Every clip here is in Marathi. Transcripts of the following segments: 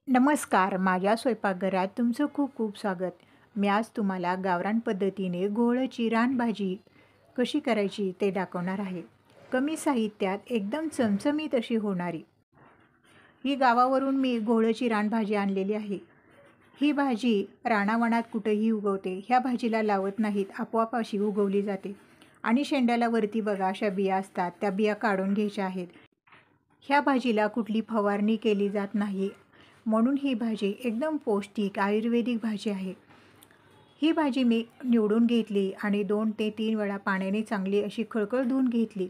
नमस्कार. माझ्या स्वयंपाकघरात तुमचं खूप खूप स्वागत. मी आज तुम्हाला गावरान पद्धतीने घोळची रानभाजी कशी करायची ते दाखवणार आहे. कमी साहित्यात एकदम चमचमीत अशी होणारी ही गावावरून मी घोळची रानभाजी आणलेली आहे. ही भाजी रानावनात कुठेही उगवते. ह्या भाजीला लावत नाहीत, आपोआप अशी उगवली जाते. आणि शेंड्याला वरती बघा अशा बिया असतात, त्या बिया काढून घ्यायच्या आहेत. ह्या भाजीला कुठली फवारणी केली जात नाही, म्हणून ही भाजी एकदम पौष्टिक आयुर्वेदिक भाजी आहे. ही भाजी मी निवडून घेतली आणि 2 ते 3 वेळा पाण्याने चांगली अशी खळखळ धुवून घेतली.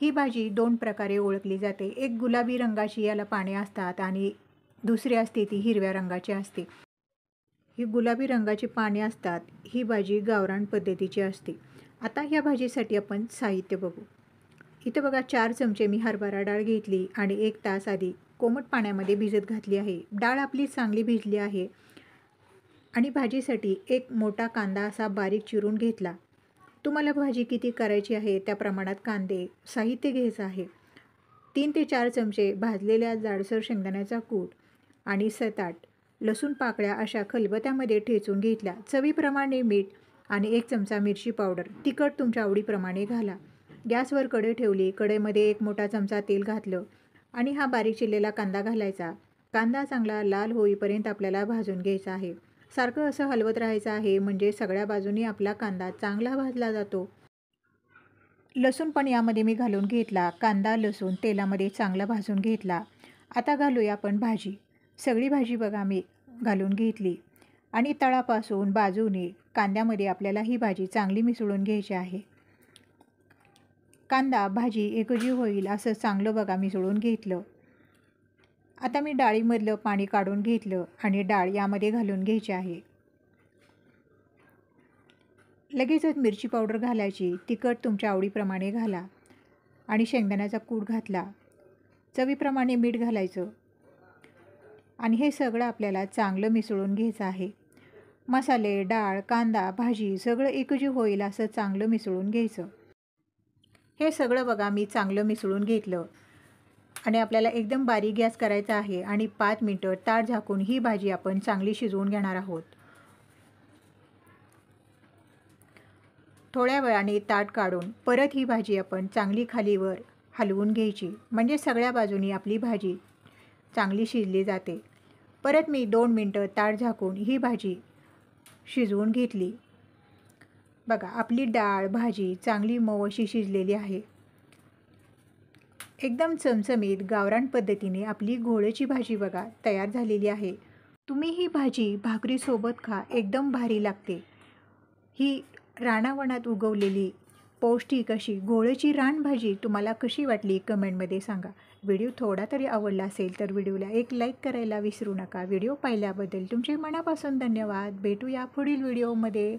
ही भाजी 2 प्रकारे ओळखली जाते. एक गुलाबी रंगाची याला पाने असतात आणि दुसरी असते ती हिरव्या रंगाची असते. ही गुलाबी रंगाची पाने असतात. ही भाजी गावरान पद्धतीची असते. आता ह्या भाजीसाठी आपण साहित्य बघू. इथे बघा 4 चमचे मी हरभरा डाळ घेतली आणि 1 तास आधी कोमट पाण्यामध्ये भिजत घातली आहे. डाळ आपली चांगली भिजली आहे. आणि भाजीसाठी एक मोठा कांदा असा बारीक चिरून घेतला. तुम्हाला भाजी किती करायची आहे त्या प्रमाणात कांदे साहित्य घ्यायचं आहे. 3 ते 4 चमचे भाजलेल्या जाडसर शेंगदाण्याचा कूट आणि 7-8 लसूण पाकळ्या अशा खलबत्त्यामध्ये ठेचून घेतल्या. चवीप्रमाणे मीठ आणि 1 चमचा मिरची पावडर. तिखट तुमच्या आवडीप्रमाणे घाला. गॅसवर कढई ठेवली. कढईमध्ये 1 मोठा चमचा तेल घातलं आणि हा बारीक चिरलेला कांदा घालायचा. कांदा चांगला लाल होईपर्यंत आपल्याला भाजून घ्यायचा आहे. सारखं असं हलवत राहायचं आहे, म्हणजे सगळ्या बाजूनी आपला कांदा चांगला भाजला जातो. लसूण पण यामध्ये मी घालून घेतला. कांदा लसूण तेलामध्ये चांगला भाजून घेतला. आता घालूया आपण भाजी. सगळी भाजी बघा मी घालून घेतली आणि तळापासून बाजूने कांद्यामध्ये आपल्याला ही भाजी चांगली मिसळून घ्यायची आहे. कांदा भाजी एकजीव होईल असं चांगलं बघा मिसळून घेतलं. आता मी डाळीमधलं पाणी काढून घेतलं आणि डाळ यामध्ये घालून घ्यायची आहे. लगेचच मिरची पावडर घालायची. तिखट तुमच्या आवडीप्रमाणे घाला आणि शेंगदाण्याचा कूट घातला. चवीप्रमाणे मीठ घालायचं आणि हे सगळं आपल्याला चांगलं मिसळून घ्यायचं आहे. मसाले, डाळ, कांदा, भाजी सगळं एकजीव होईल असं चांगलं मिसळून घ्यायचं. हे सगळं बघा मी चांगलं मिसळून घेतलं आणि आपल्याला एकदम बारीक गॅस करायचा आहे आणि 5 मिनटं ताट झाकून ही भाजी आपण चांगली शिजवून घेणार आहोत. थोड्या वेळाने ताट काढून परत ही भाजी आपण चांगली खालीवर हलवून घ्यायची, म्हणजे सगळ्या बाजूनी आपली भाजी चांगली शिजली जाते. परत मी 2 मिनटं ताट झाकून ही भाजी शिजवून घेतली. बघा आपली डाळ भाजी चांगली मऊ अशी शिजलेली आहे. एकदम चमचमीत गावरान पद्धतीने आपली घोळची भाजी बघा तयार झालेली आहे. तुम्ही ही भाजी भाकरीसोबत खा, एकदम भारी लागते. ही रानावनात उगवलेली पौष्टिक अशी घोळची रानभाजी तुम्हाला कशी वाटली कमेंटमध्ये सांगा. व्हिडिओ थोडा तरी आवडला असेल तर व्हिडिओला एक लाईक करायला विसरू नका. व्हिडिओ पाहिल्याबद्दल तुमचे मनापासून धन्यवाद. भेटूया पुढील व्हिडिओमध्ये.